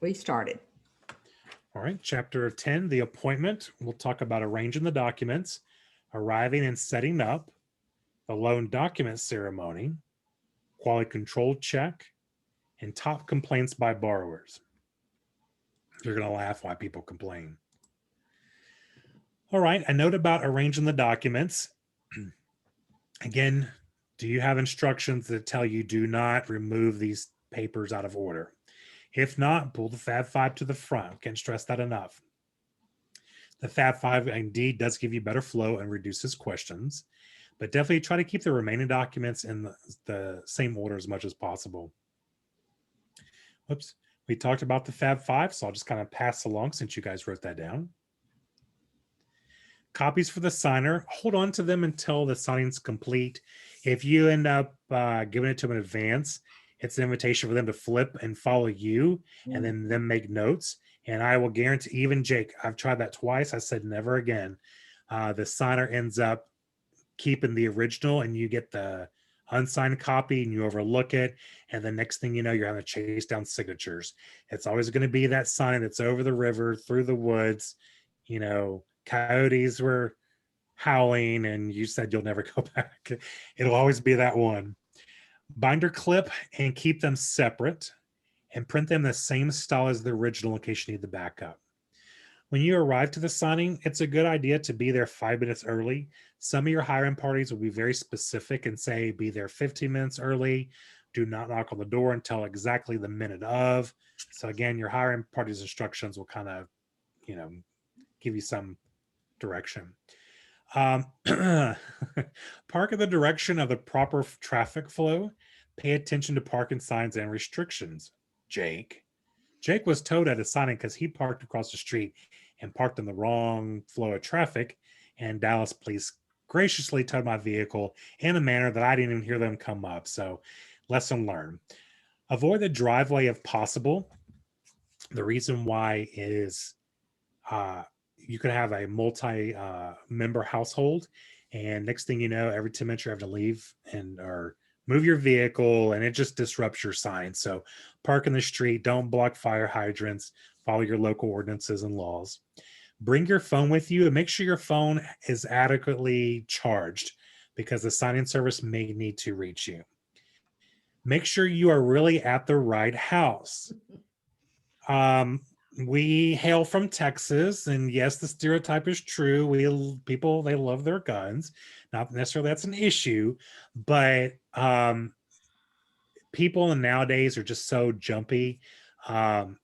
We started. All right, chapter 10, the appointment. We'll talk about arranging the documents, arriving and setting up, the loan document ceremony, quality control check, and top complaints by borrowers. You're going to laugh why people complain. All right, a note about arranging the documents. Again, do you have instructions that tell you do not remove these papers out of order? If not, pull the Fab 5 to the front. Can't stress that enough. The Fab 5 indeed does give you better flow and reduces questions, but definitely try to keep the remaining documents in the same order as much as possible. Whoops. We talked about the Fab 5, so I'll just kind of pass along since you guys wrote that down. Copies for the signer, hold on to them until the signing's complete. If you end up giving it to them in advance, it's an invitation for them to flip and follow you and then them make notes. And I will guarantee, even Jake, I've tried that twice. I said never again. The signer ends up keeping the original and you get the unsigned copy and you overlook it. And the next thing you know, you're having to chase down signatures. It's always going to be that sign that's over the river, through the woods, you know, coyotes were howling and you said you'll never go back. It'll always be that one. Binder clip and keep them separate and print them the same style as the original in case you need the backup. When you arrive to the signing, it's a good idea to be there 5 minutes early. Some of your hiring parties will be very specific and say be there 15 minutes early. Do not knock on the door until exactly the minute of. So again, your hiring party's instructions will kind of, you know, give you some direction. Park in the direction of the proper traffic flow. Pay attention to parking signs and restrictions. Jake was towed at a signing because he parked across the street and parked in the wrong flow of traffic. And Dallas police graciously towed my vehicle in a manner that I didn't even hear them come up. So, lesson learned. Avoid the driveway if possible. The reason why is you could have a multi-member household, and next thing you know, every 10 minutes you have to leave and or move your vehicle, and it just disrupts your sign. So park in the street, don't block fire hydrants, follow your local ordinances and laws. Bring your phone with you and make sure your phone is adequately charged because the signing service may need to reach you. Make sure you are really at the right house. We hail from Texas, and yes, the stereotype is true. People, they love their guns. Not necessarily that's an issue, but people nowadays are just so jumpy. I'm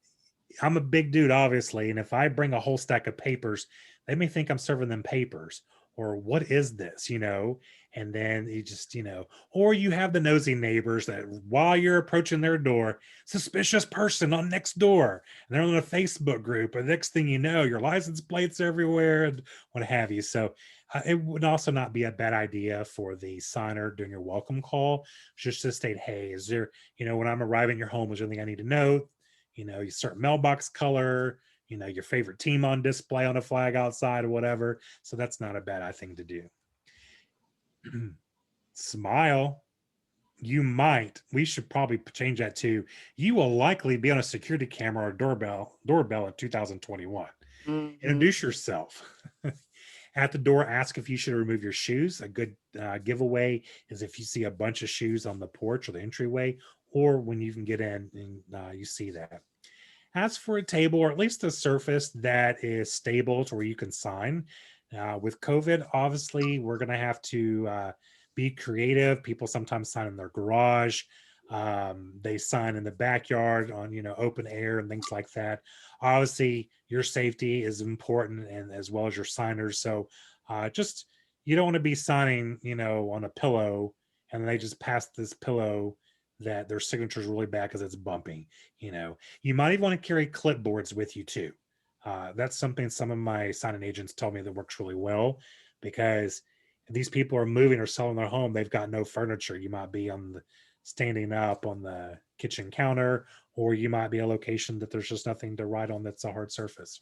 a big dude, obviously, and if I bring a whole stack of papers, they may think I'm serving them papers. Or what is this, you know? And then you just, you know, or you have the nosy neighbors that while you're approaching their door, suspicious person on next door, and they're on a Facebook group. And next thing you know, your license plates everywhere and what have you. So it would also not be a bad idea for the signer during your welcome call just to state, hey, is there, you know, when I'm arriving at your home, is there anything I need to know? You know, your certain mailbox color, you know, your favorite team on display on a flag outside or whatever. So that's not a bad thing to do. Smile. We should probably change that to, you will likely be on a security camera or doorbell in 2021. Introduce yourself. At the door, ask if you should remove your shoes. A good giveaway is if you see a bunch of shoes on the porch or the entryway, or when you can get in and you see that. Ask for a table or at least a surface that is stable to where you can sign. With COVID, obviously, we're going to have to be creative. People sometimes sign in their garage. They sign in the backyard on, you know, open air and things like that. Obviously, your safety is important, and as well as your signers. So just, you don't want to be signing, you know, on a pillow and they just pass this pillow that their signature is really bad because it's bumping. You know, you might even want to carry clipboards with you too. That's something some of my signing agents told me that works really well, because these people are moving or selling their home. They've got no furniture. You might be standing up on the kitchen counter, or you might be a location that there's just nothing to write on that's a hard surface.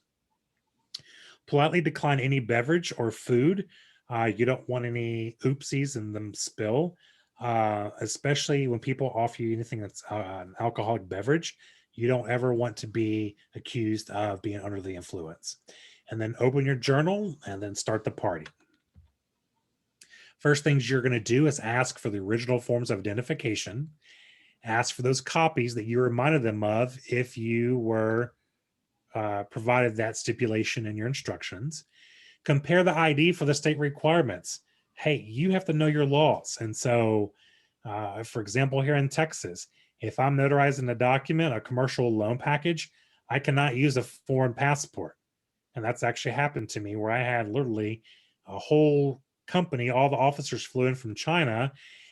Politely decline any beverage or food. You don't want any oopsies and them spill, especially when people offer you anything that's an alcoholic beverage. You don't ever want to be accused of being under the influence. And then open your journal and then start the party. First things you're going to do is ask for the original forms of identification. Ask for those copies that you reminded them of if you were provided that stipulation in your instructions. Compare the ID for the state requirements. Hey, you have to know your laws. And so, for example, here in Texas, if I'm notarizing a document, a commercial loan package, I cannot use a foreign passport. And that's actually happened to me where I had literally a whole company, all the officers flew in from China,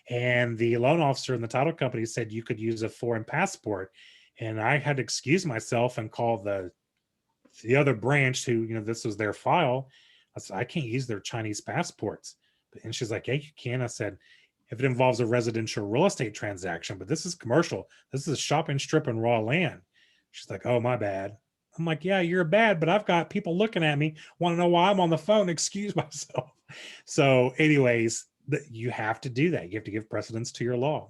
and the loan officer in the title company said you could use a foreign passport. And I had to excuse myself and call the other branch who, this was their file. I said, I can't use their Chinese passports. And she's like, yeah, you can. I said, if it involves a residential real estate transaction, but this is commercial. This is a shopping strip and raw land. She's like, oh, my bad. I'm like, yeah, you're bad, but I've got people looking at me, want to know why I'm on the phone, excuse myself. So anyways, you have to do that. You have to give precedence to your law.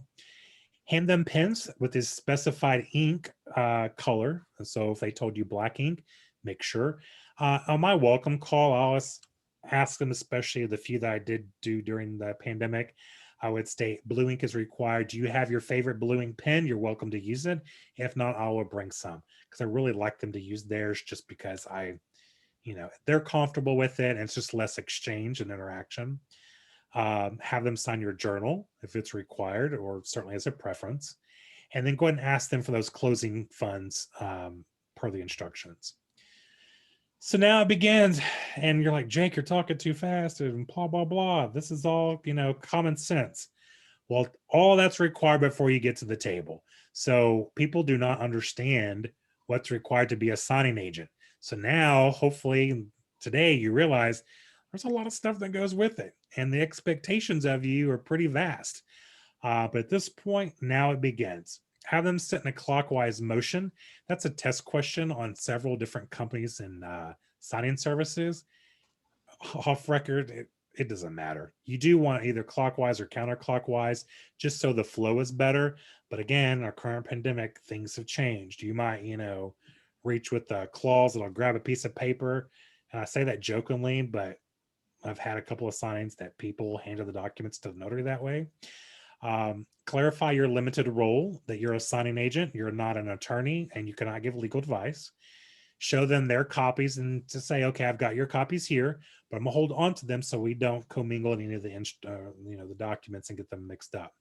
Hand them pens with this specified ink color. So if they told you black ink, make sure. On my welcome call, I always ask them, especially the few that I did do during the pandemic, I would state blue ink is required. Do you have your favorite blue ink pen? You're welcome to use it. If not, I will bring some because I really like them to use theirs just because they're comfortable with it and it's just less exchange and interaction. Have them sign your journal if it's required or certainly as a preference. And then go ahead and ask them for those closing funds per the instructions. So now it begins, and you're like, Jake, you're talking too fast and blah, blah, blah. This is all, common sense. Well, all that's required before you get to the table. So people do not understand what's required to be a signing agent. So now, hopefully, today you realize there's a lot of stuff that goes with it, and the expectations of you are pretty vast. But at this point, now it begins. Have them sit in a clockwise motion. That's a test question on several different companies and signing services. Off record, it doesn't matter. You do want either clockwise or counterclockwise, just so the flow is better. But again, our current pandemic, things have changed. You might, reach with the claws that'll grab a piece of paper. And I say that jokingly, but I've had a couple of signings that people handed the documents to the notary that way. Clarify your limited role, that you're a signing agent, you're not an attorney, and you cannot give legal advice. Show them their copies and to say, okay, I've got your copies here, but I'm gonna hold on to them so we don't commingle any of the documents and get them mixed up.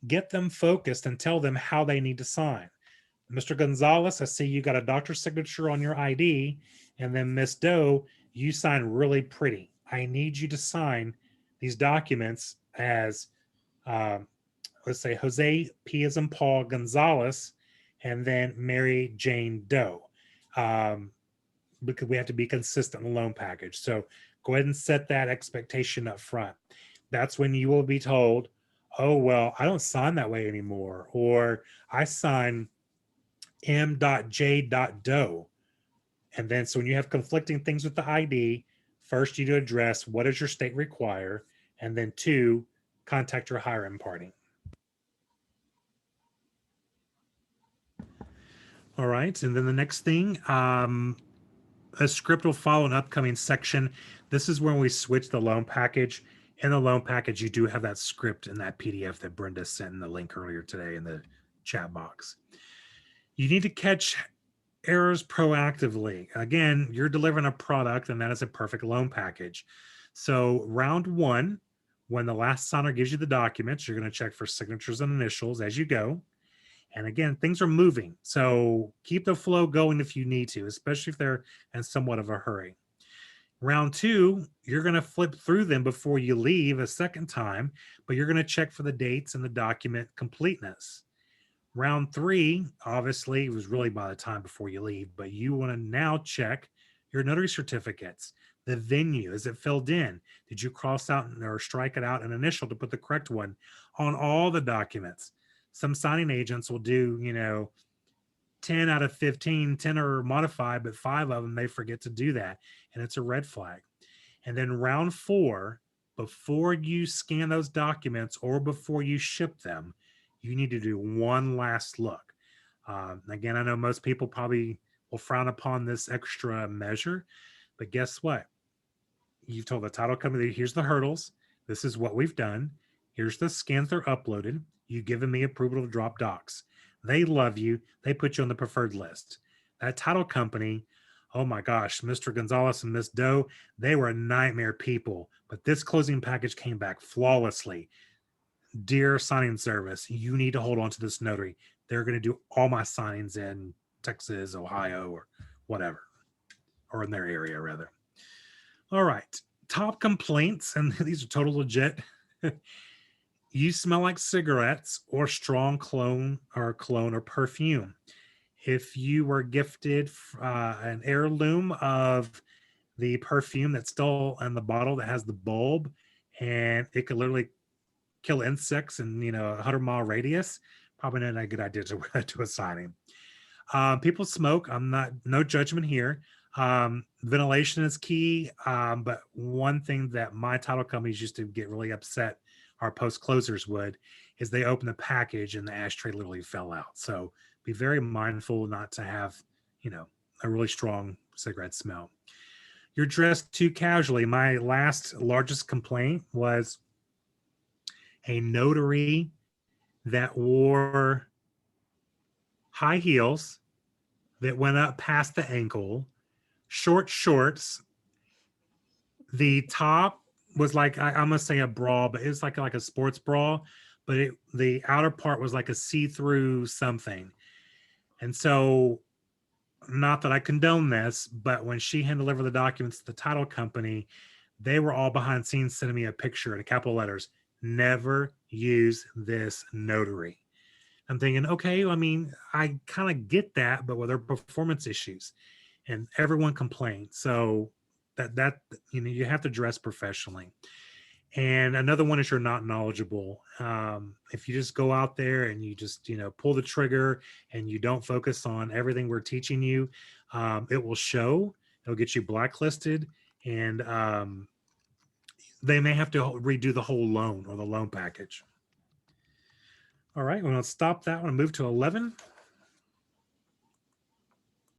Get them focused and tell them how they need to sign. Mr. Gonzalez, I see you got a doctor's signature on your ID, and then Miss Doe, you sign really pretty. I need you to sign these documents as let's say Jose P as in Paul Gonzalez, and then Mary Jane Doe, because we have to be consistent in the loan package. So go ahead and set that expectation up front. That's when you will be told, oh, well, I don't sign that way anymore, or I sign M.J. Doe. And then so when you have conflicting things with the ID, first you to address what does your state require, and then two, contact your hiring party. All right, and then the next thing, a script will follow an upcoming section. This is when we switch the loan package. In the loan package, you do have that script in that PDF that Brenda sent in the link earlier today in the chat box. You need to catch errors proactively. Again, you're delivering a product, and that is a perfect loan package. So round one, when the last signer gives you the documents, you're going to check for signatures and initials as you go. And again, things are moving. So keep the flow going if you need to, especially if they're in somewhat of a hurry. Round two, you're going to flip through them before you leave a second time, but you're going to check for the dates and the document completeness. Round three, obviously, it was really by the time before you leave, but you want to now check your notary certificates. The venue, is it filled in? Did you cross out or strike it out an initial to put the correct one on all the documents? Some signing agents will do, 10 out of 15, 10 are modified, but 5 of them, they forget to do that. And it's a red flag. And then round four, before you scan those documents or before you ship them, you need to do one last look. Again, I know most people probably will frown upon this extra measure, but guess what? You've told the title company, here's the hurdles. This is what we've done. Here's the scans they're uploaded. You've given me approval to drop docs. They love you. They put you on the preferred list. That title company, oh my gosh, Mr. Gonzalez and Miss Doe, they were nightmare people. But this closing package came back flawlessly. Dear signing service, you need to hold on to this notary. They're going to do all my signings in Texas, Ohio, or whatever, or in their area, rather. All right. Top complaints, and these are total legit. You smell like cigarettes or strong cologne or perfume. If you were gifted an heirloom of the perfume that's still in the bottle that has the bulb, and it could literally kill insects in 100-mile radius, probably not a good idea to wear that to a signing. People smoke. I'm not, no judgment here. Ventilation is key. But one thing that my title companies used to get really upset, our post closers would, is they open the package and the ashtray literally fell out. So be very mindful not to have, a really strong cigarette smell. You're dressed too casually. My last largest complaint was a notary that wore high heels that went up past the ankle, short shorts. The top was like, I'm gonna say a bra, but it's like a sports bra, but the outer part was like a see-through something. And so, not that I condone this, but when she hand delivered the documents to the title company, they were all behind scenes sending me a picture in capital letters. Never use this notary. I'm thinking, okay, I mean, I kind of get that, but with their performance issues, and everyone complained. So that you have to dress professionally. And another one is you're not knowledgeable. If you just go out there and you just pull the trigger and you don't focus on everything we're teaching you, it will show. It'll get you blacklisted, and they may have to redo the whole loan or the loan package. All right, we're going to stop that one and move to 11.